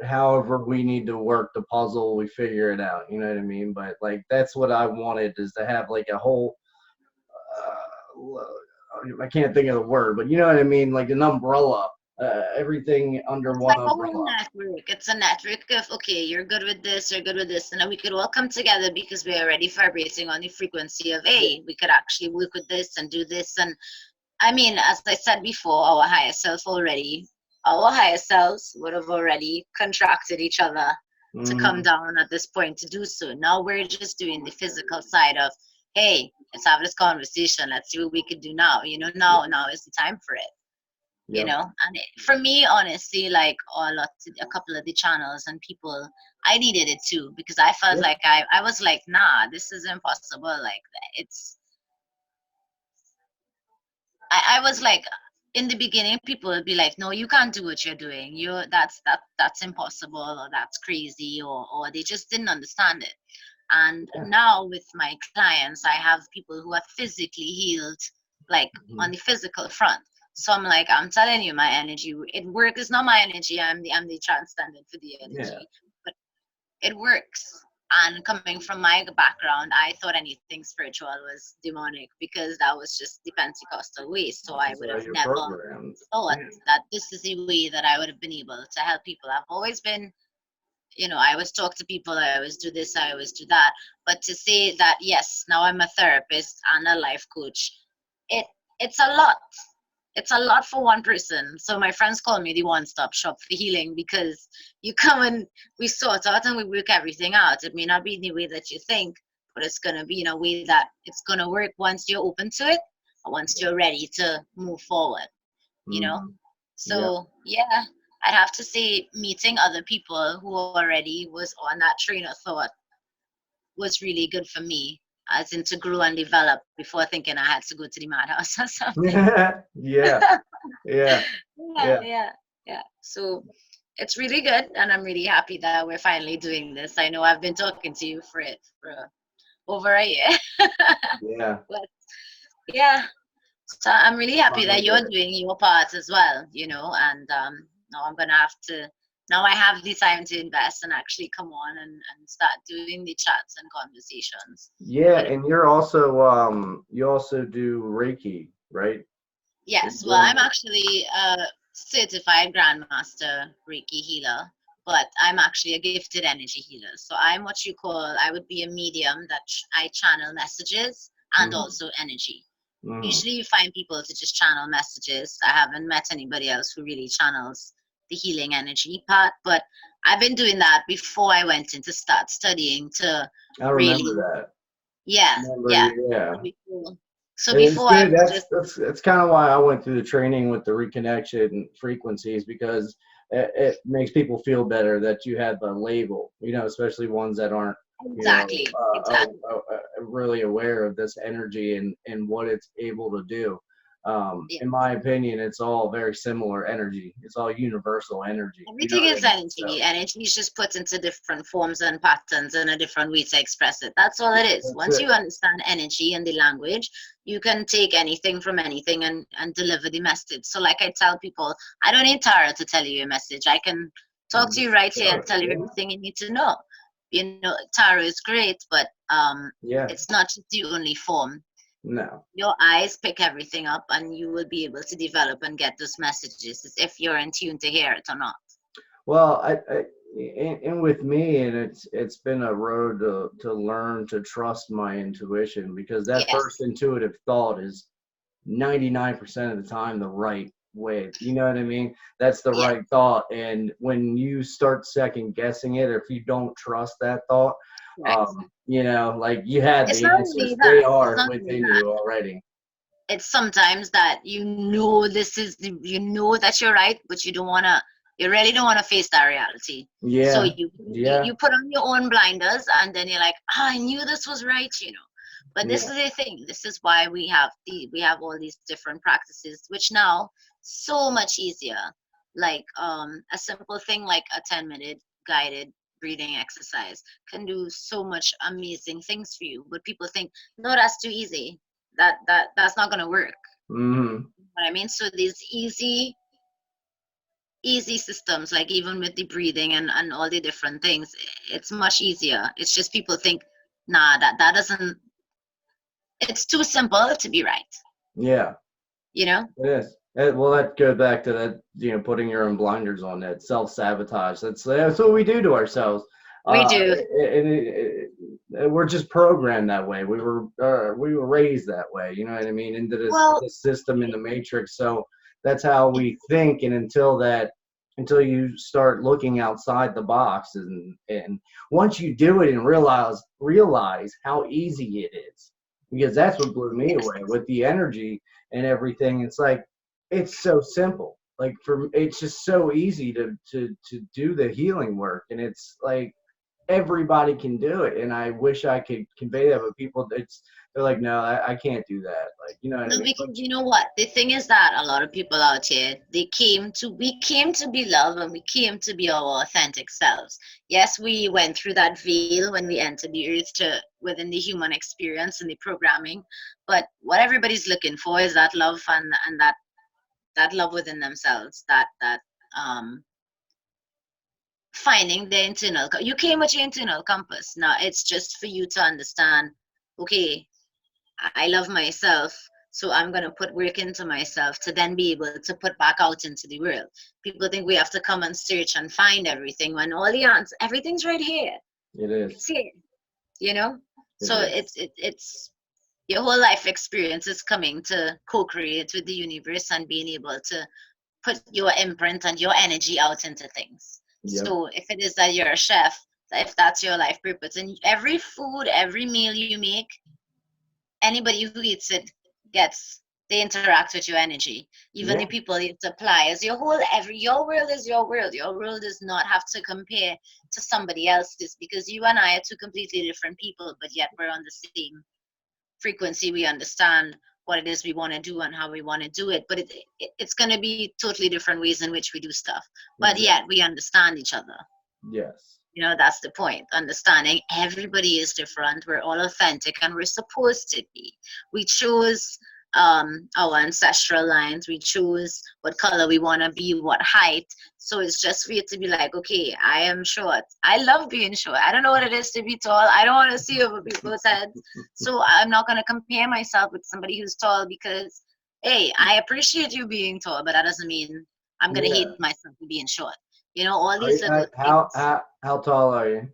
however we need to work the puzzle, we figure it out. You know what I mean? But like that's what I wanted, is to have like a whole. I can't think of the word, but you know what I mean, like an umbrella, everything under it's one like a whole umbrella. network. It's a network of, okay, you're good with this, you're good with this, and then we could all come together because we're already vibrating on the frequency of, Yeah. hey, we could actually work with this and do this. And I mean, as I said before, our higher selves would have already contracted each other to come Hmm. down at this point to do so. Now we're just doing the physical side of, hey, let's have this conversation. Let's see what we could do now. Yeah. Now is the time for it. Yep. And for me, honestly, like a couple of the channels and people, I needed it too because I felt Yeah. like I was like, nah, this is impossible. Like it's I was like, in the beginning, people would be like, no, you can't do what you're doing. That's impossible, or that's crazy, or they just didn't understand it. And Yeah. now with my clients, I have people who are physically healed, like on Mhm. the physical front. So I'm like, I'm telling you, my energy, it works. It's not my energy. I'm the transcendent for the Yeah. energy, but it works. And coming from my background, I thought anything spiritual was demonic because that was just the Pentecostal way. So I That's would how have you're never programmed. thought Yeah. that this is a way that I would have been able to help people. I've always been, I always talk to people, I always do this, I always do that. But to say that, yes, now I'm a therapist and a life coach, it it's a lot. It's a lot for one person. So my friends call me the one-stop shop for healing because you come and we sort out and we work everything out. It may not be in the way that you think, but it's gonna be in a way that it's gonna work once you're open to it, or once you're ready to move forward. You know. Hmm. Yeah. So yeah, I'd have to say meeting other people who already was on that train of thought was really good for me, as in to grow and develop before thinking I had to go to the madhouse or something. Yeah. Yeah. Yeah, Yeah. yeah, yeah. So it's really good, and I'm really happy that we're finally doing this. I know I've been talking to you for it for over a year, Yeah. but yeah. So I'm really happy that Finally you're did it. doing your part as well, and now I'm gonna have to. Now I have the time to invest and actually come on and start doing the chats and conversations Yeah, with. and you're also you also do Reiki, right? Are you Yes, well, doing I'm actually a certified Grandmaster Reiki healer, but I'm actually a gifted energy healer. So I'm what you call, I would be a medium that I channel messages and mm-hmm. also energy. Mm-hmm. Usually you find people to just channel messages. I haven't met anybody else who really channels the healing energy part, but I've been doing that before I went in to start studying to I remember really, that. yeah, Remember, yeah. yeah. So before, so It's before I good. was just, That's kind of why I went through the training with the reconnection frequencies because it makes people feel better that you have a label, especially ones that aren't, exactly, exactly. really aware of this energy and what it's able to do. Yeah. In my opinion, it's all very similar energy. It's all universal energy. You know Everything what I is mean? So energy. Energy is just put into different forms and patterns and a different way to express it. That's all it is. that's Once it. you understand energy and the language, you can take anything from anything and deliver the message. So, like I tell people, I don't need Tara to tell you a message. I can talk to you Just right here show and it. tell you Yeah. everything you need to know. Tara is great, but Yeah. it's not just the only form. No. Your eyes pick everything up, and you will be able to develop and get those messages as if you're in tune to hear it or not. Well, and with me, and it's been a road to learn to trust my intuition because that Yes. first intuitive thought is 99% of the time the right way. You know what I mean? That's the Yeah. right thought. And when you start second guessing it, or if you don't trust that thought, Correct. like you had It's the not answers. only They that. It's are not only within that. you already. It's sometimes that you know that you're right, but you really don't wanna face that reality. So Yeah. you Yeah. put on your own blinders, and then you're like, I knew this was right. But this Yeah. is the thing. This is why we have all these different practices, which now so much easier. Like a simple thing like a 10-minute guided breathing exercise can do so much amazing things for you. But people think, no, that's too easy. That's not gonna work. Hmm. You know what I mean? So these easy systems, like even with the breathing and all the different things, it's much easier. It's just people think, nah, that doesn't. It's too simple to be right. Yeah. You know? It is. Well, that goes back to that, putting your own blinders on, that self-sabotage. That's what we do to ourselves. We do. We're just programmed that way. We were raised that way. You know what I mean? Into Well, this system in the matrix. So that's how we think. And until you start looking outside the box, and once you do it and realize how easy it is, because that's what blew me yes. away with the energy and everything. It's like it's so simple. Like it's just so easy to do the healing work, and it's like everybody can do it. And I wish I could convey that, but people, they're like, no, I can't do that. Like, you know what I No, mean? because you know what? The thing is that a lot of people out here, we came to be loved, and we came to be our authentic selves. Yes, we went through that veil when we entered the earth to within the human experience and the programming. But what everybody's looking for is that love and that love within themselves, that finding the internal, you came with your internal compass. Now it's just for you to understand, okay, I love myself, so I'm going to put work into myself to then be able to put back out into the world. People think we have to come and search and find everything when all the answers, everything's right here. It is. It's here, you know? It So is. it's your whole life experience is coming to co-create with the universe and being able to put your imprint and your energy out into things. Yep. So if it is that you're a chef, if that's your life purpose, and every food, every meal you make, anybody who eats it gets, they interact with your energy. Even Yeah. the people you supply, as your whole, every, your world is your world. Your world does not have to compare to somebody else's, because you and I are two completely different people, but yet we're on the same frequency. We understand what it is we want to do and how we want to do it, but it's going to be totally different ways in which we do stuff, but Exactly. yet we understand each other. Yes. You know, that's the point. Understanding everybody is different. We're all authentic and we're supposed to be. We choose our ancestral lines. We choose what color we want to be, what height. So it's just for you to be like, okay, I am short. I love being short. I don't know what it is to be tall. I don't want to see over people's heads. So I'm not going to compare myself with somebody who's tall, because, hey, I appreciate you being tall, but that doesn't mean I'm going to hate Yeah. myself for being short. You know, all Are these you, little how things. how tall are you?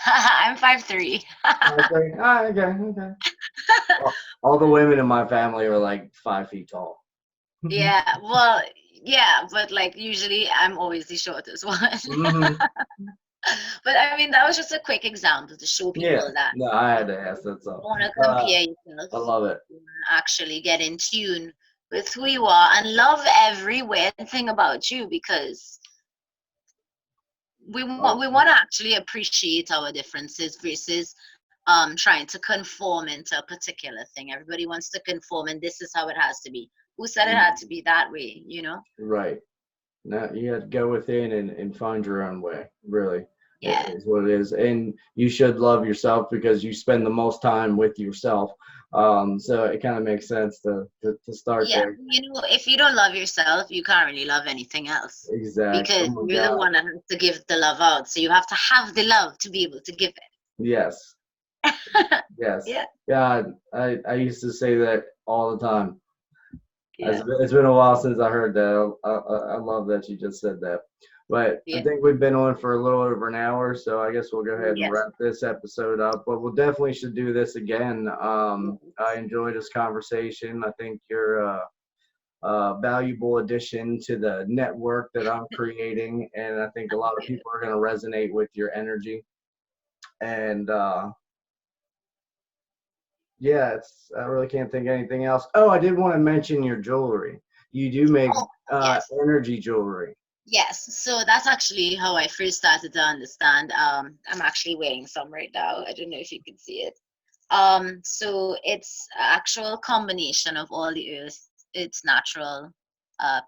I'm 5'3". Okay. Ah, okay. Okay. All the women in my family are like 5 feet tall. Yeah, well, yeah, but like usually I'm always the shortest one. Hmm. But I mean, that was just a quick example to show Yeah. people that No, I you had to ask. That's all. want to Uh, compare yourself, I love it. you wanna actually get in tune with who you are and love every weird thing about you, because Oh, we want to actually appreciate our differences versus trying to conform into a particular thing. Everybody wants to conform, and this is how it has to be. Who said it had to be that way, you know? right. Now you have to go within and find your own way. Really, it Yeah. is what it is. And you should love yourself because you spend the most time with yourself. So it kind of makes sense to start Yeah, there. you know, if you don't love yourself, you can't really love anything else, Exactly. Oh because my you're the God. one that has to give the love out. So you have to have the love to be able to give Yes. it. Yes. Yeah, God, I used to say that all the time. yeah, It's been a while since I heard that. I love that you just said that. But I yeah. think we've been on for a little over an hour, so I guess we'll go Oh, ahead and yes. wrap this episode up. But we'll definitely should do this again. I Yes. enjoyed this conversation. I think you're a valuable addition to the network that I'm creating, and I think a lot of Yeah. people are going to resonate with your energy. And yeah, I really can't think of anything else. Oh, I did want to mention your jewelry. You do make Oh, yes. energy jewelry. Yes. So that's actually how I first started to understand. I'm actually wearing some right now. I don't know if you can see it. So it's actual combination of all the earth, its natural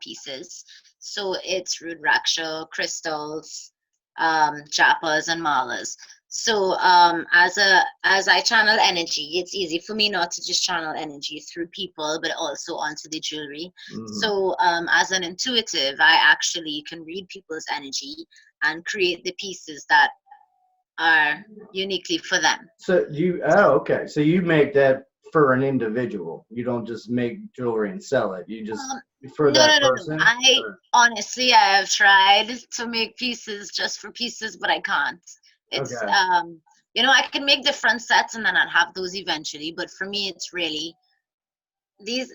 pieces. So it's rudraksha, crystals, japas, and malas. So as I channel energy, it's easy for me not to just channel energy through people, but also onto the jewelry. Hmm. So as an intuitive, I actually can read people's energy and create the pieces that are uniquely for them. So okay. So you make that for an individual. You don't just make jewelry and sell it. You just Um, for no, that no, no, no. person. I honestly, I have tried to make pieces just for pieces, but I can't. It's Okay. you know, I can make different sets and then I'd have those eventually, but for me, it's really these.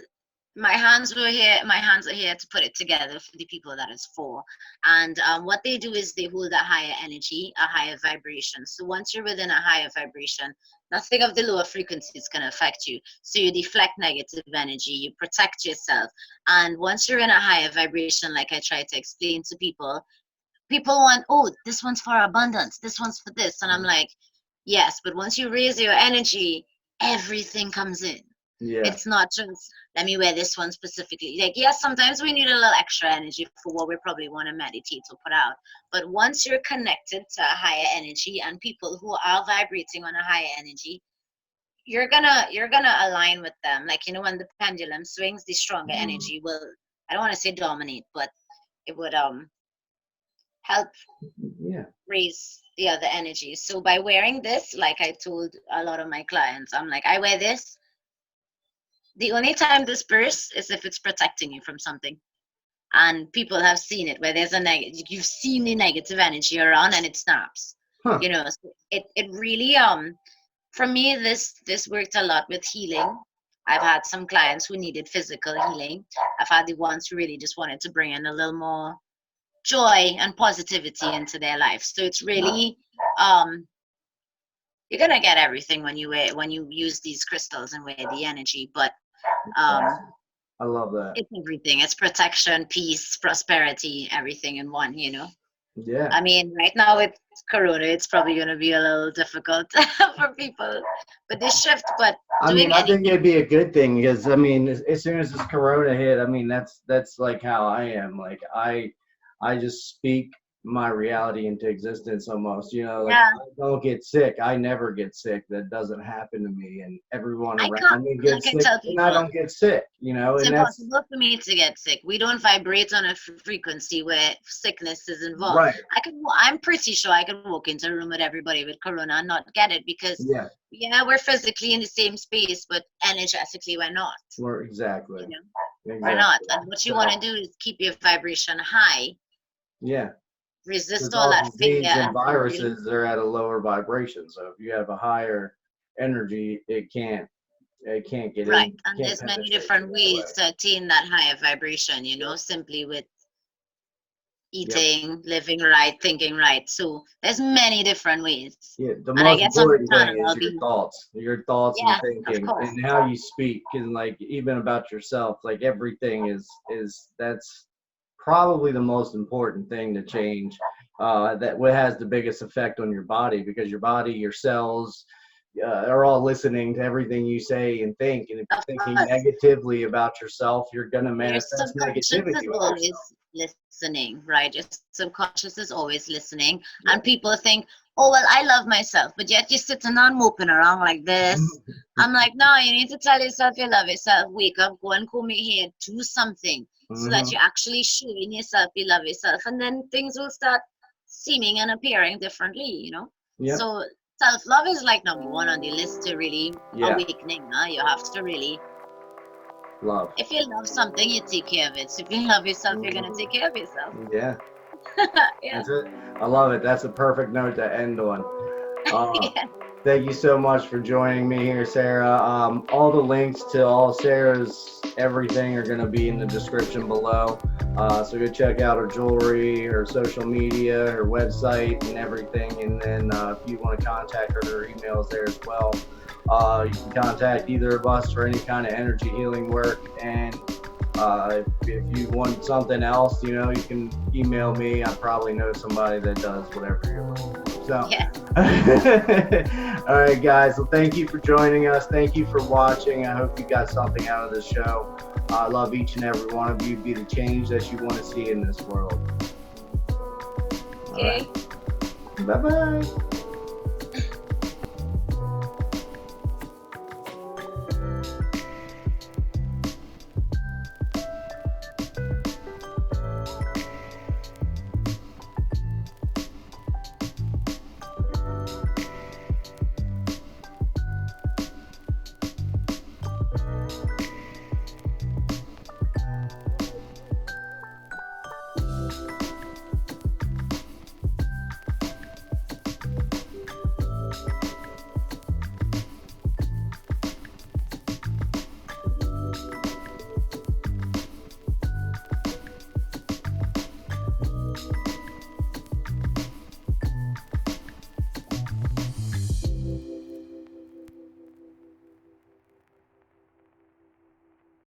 My hands are here to put it together for the people that it's for. And what they do is they hold a higher energy, a higher vibration. So once you're within a higher vibration, nothing of the lower frequencies can affect you. So you deflect negative energy, you protect yourself. And once you're in a higher vibration, like I try to explain to people, people want, oh, this one's for abundance, this one's for this. And I'm like, yes, but once you raise your energy, everything comes in. Yeah. It's not just let me wear this one specifically. Like, yes, sometimes we need a little extra energy for what we probably want to meditate or put out. But once you're connected to a higher energy and people who are vibrating on a higher energy, you're gonna align with them. Like, you know, when the pendulum swings, the stronger Mm. energy will, I don't want to say dominate, but it would help Yeah. raise the other energies. So by wearing this, like I told a lot of my clients, I'm like, I wear this. The only time this bursts is if it's protecting you from something. And people have seen it where there's a negative, you've seen the negative energy around and it snaps. Huh. You know, so it really for me this worked a lot with healing. I've had some clients who needed physical healing. I've had the ones who really just wanted to bring in a little more joy and positivity into their life. So it's really you're gonna get everything when you use these crystals and wear the energy, but um I love that. it's everything. It's protection, peace, prosperity, everything in one, you know. Yeah. I mean, right now with Corona, it's probably going to be a little difficult for people with this shift, but I mean, doing I think anything. it'd be a good thing because I mean, as soon as this Corona hit, I mean, that's like how I am. Like I just speak my reality into existence almost. You know, like Yeah, I don't get sick. I never get sick. That doesn't happen to me, and everyone I can't, around me like gets I sick, tell and I people, don't get sick. You know, it's and that's impossible for me to get sick. We don't vibrate on a frequency where sickness is involved. right. I'm pretty sure I could walk into a room with everybody with Corona and not get it because, Yeah. yeah, we're physically in the same space, but energetically we're not. We're exactly. You know, we're Exactly. not. And what you want to do is keep your vibration high, Yeah. resist Because all all that failure, disease and and you know, viruses are at a lower vibration. So if you have a higher energy, it can't get right. in, And can't there's many penetrate you different that way. ways to attain that higher vibration, you know, simply with Yep. eating, living right, thinking right. So there's many different ways. Yeah. The And I most guess on the important channel thing is I'll be, your thoughts and yeah, of thinking course. and how you speak and like even about yourself, like everything is that's probably the most important thing to change. That what has the biggest effect on your body because your body, your cells, are all listening to everything you say and think. And if Of you're thinking course. negatively about yourself, you're going to Your manifest subconscious negativity is with yourself. always listening, right? Your subconscious is always listening. And Yeah. people think, oh, well, I love myself, but yet you're sitting and moping around like this. I'm like, no, you need to tell yourself you love yourself. Wake up, go and comb your hair, do something so that Hmm. you're actually showing yourself you love yourself. And then things will start seeming and appearing differently, you know? Yep. So self love is like number one on the list to really Yeah. awakening. Huh? You have to really Love. if you love something, you take care of it. So if you love yourself, you're gonna take Hmm. care of yourself. Yeah. Yeah. That's it. I love it. That's a perfect note to end on. Uh, Yeah. Thank you so much for joining me here, Sarah. All the links to all Sarah's everything are going to be in the description below. So go check out her jewelry, her social media, her website, and everything. And then if you want to contact her, her email is there as well. You can contact either of us for any kind of energy healing work. And if you want something else, you know, you can email me. I probably know somebody that does whatever you're looking for. So, Yeah. all right, guys. Well, thank you for joining us. Thank you for watching. I hope you got something out of this show. I love each and every one of you. Be the change that you want to see in this world. All Okay. right. Bye bye.